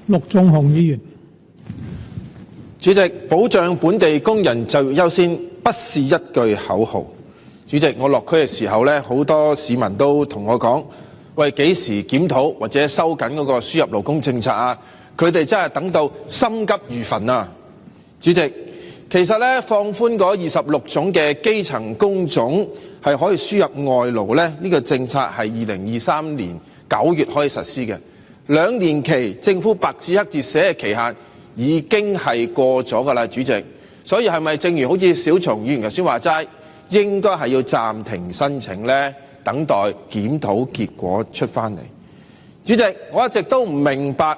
陸頌雄議員。主席，保障本地工人就業優先不是一句口號。主席，我落區嘅時候咧，好多市民都同我講：喂，幾時檢討或者收緊嗰個輸入勞工政策啊？佢哋真係等到心急如焚啊！主席，其實咧放寬嗰26種嘅基層工種係可以輸入外勞咧，呢個政策係2023年9月可以實施嘅，2年期政府白紙黑字寫嘅期限已經係過咗㗎啦，主席。所以係咪正如好似小松議員頭先話齋，應該係要暫停申請呢？等待檢討結果出返嚟。主席，我一直都唔明白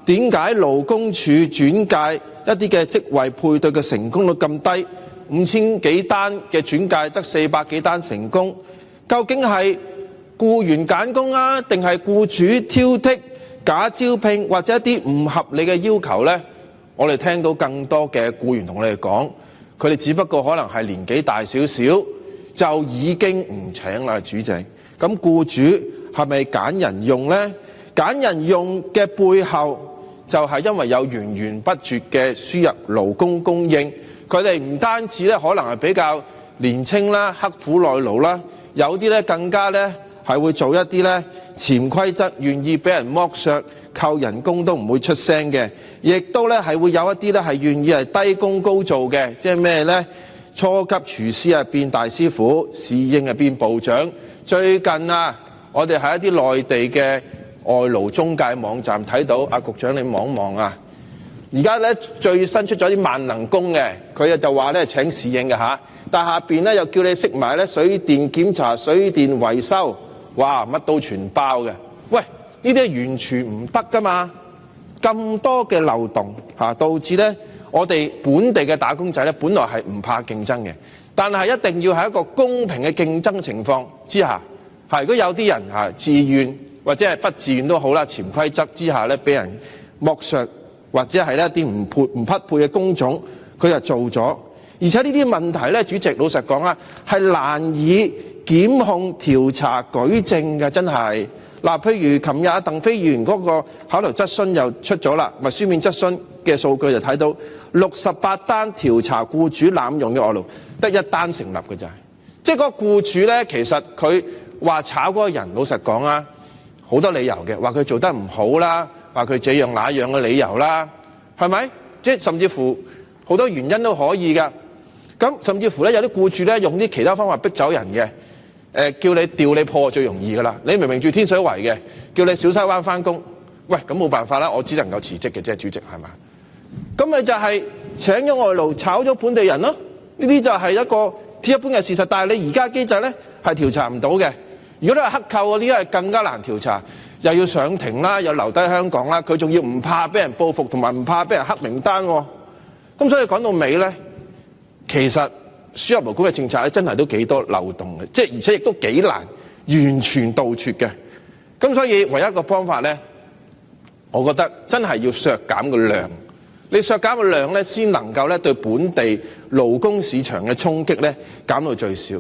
點解勞工處轉介一啲嘅職位配對嘅成功率咁低，5000幾單嘅轉介得400幾單成功，究竟係僱員揀工啊，定係僱主挑剔假招聘或者一啲唔合理嘅要求呢？我哋聽到更多嘅僱員同我哋講，佢哋只不過可能係年紀大少少就已經唔請啦，主席。咁僱主係咪揀人用呢？揀人用嘅背後就係因為有源源不絕嘅輸入勞工供應，佢哋唔單止咧可能係比較年青啦、刻苦耐勞啦，有啲咧更加咧係會做一啲咧潛規則，願意俾人剝削、扣人工都唔會出聲嘅，亦都咧係會有一啲咧係願意係低工高做嘅，即係咩咧？初級廚師啊變大師傅，侍應啊變部長。最近啊，我哋喺一啲內地嘅外勞中介網站睇到，局長你望一望啊，而家咧最新出咗啲萬能工嘅，佢就話咧請侍應嘅嚇，但下邊咧又叫你識埋咧水電檢查、水電維修，哇乜都全包嘅。喂，呢啲係完全唔得噶嘛，咁多嘅漏洞嚇，導致咧我哋本地嘅打工仔咧，本來係唔怕競爭嘅，但係一定要喺一個公平嘅競爭情況之下，如果有啲人自願或者係不自願都好啦，潛規則之下咧俾人剝削，或者係一啲唔匹配嘅工種，佢就做咗。而且呢啲問題咧，主席老實講啊，係難以檢控、調查、舉證嘅，真係。嗱，譬如琴日鄧飛議員嗰個口頭質詢又出咗啦，咪書面質詢嘅數據就睇到68單調查僱主濫用嘅外勞，得1單成立嘅咋。即係嗰個僱主咧，其實佢話炒嗰個人，老實講啊，好多理由嘅，話佢做得唔好啦，話佢這樣那樣嘅理由啦，係咪？即係甚至乎好多原因都可以㗎。咁甚至乎咧，有啲僱主咧用啲其他方法逼走人嘅。叫你調你破最容易㗎啦！你明明住天水圍嘅，叫你小西灣返工，喂，咁冇辦法啦，我只能夠辭職嘅啫，主席係嘛？咁咪就係請咗外勞，炒咗本地人咯。呢啲就係一個鐵一般嘅事實。但係你而家機制咧係調查唔到嘅。如果你係克扣嗰啲係更加難調查，又要上庭啦，又留低香港啦，佢仲要唔怕俾人報復，同埋唔怕俾人黑名單喎。咁所以講到尾咧，其實輸入勞工嘅政策咧，真係都幾多漏洞嘅，即係而且亦都幾難完全杜絕嘅。咁所以唯一一個方法咧，我覺得真係要削減個量。你削減個量咧，先能夠咧對本地勞工市場嘅衝擊咧減到最少。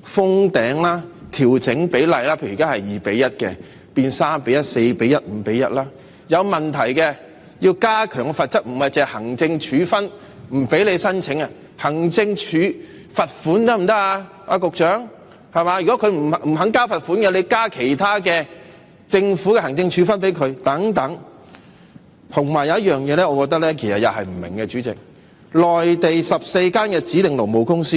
封頂啦，調整比例啦，譬如而家係2比1嘅，變3比1、4比1、5比1啦。有問題嘅要加強個罰則，唔係淨係行政處分，唔俾你申請啊，行政處罰款得唔得啊？局長係嘛？如果佢唔肯交罰款嘅，你加其他嘅政府嘅行政處分俾佢等等。同埋有一樣嘢咧，我覺得咧其實又係唔明嘅，主席。內地14間嘅指定勞務公司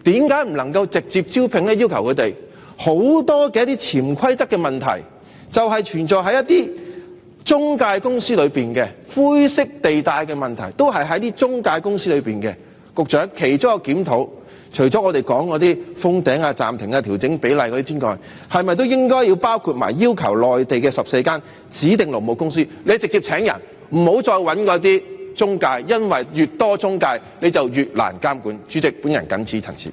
點解唔能夠直接招聘咧？要求佢哋好多嘅一啲潛規則嘅問題，就係存在喺一啲中介公司裏邊嘅灰色地帶嘅問題，都係喺啲中介公司裏邊嘅。局長，其中一個檢討，除咗我哋講嗰啲封頂啊、暫停啊、調整比例嗰啲之外，係咪都應該要包括埋要求內地嘅14間指定勞務公司，你直接請人，唔好再揾嗰啲中介，因為越多中介你就越難監管。主席，本人謹此陳辭。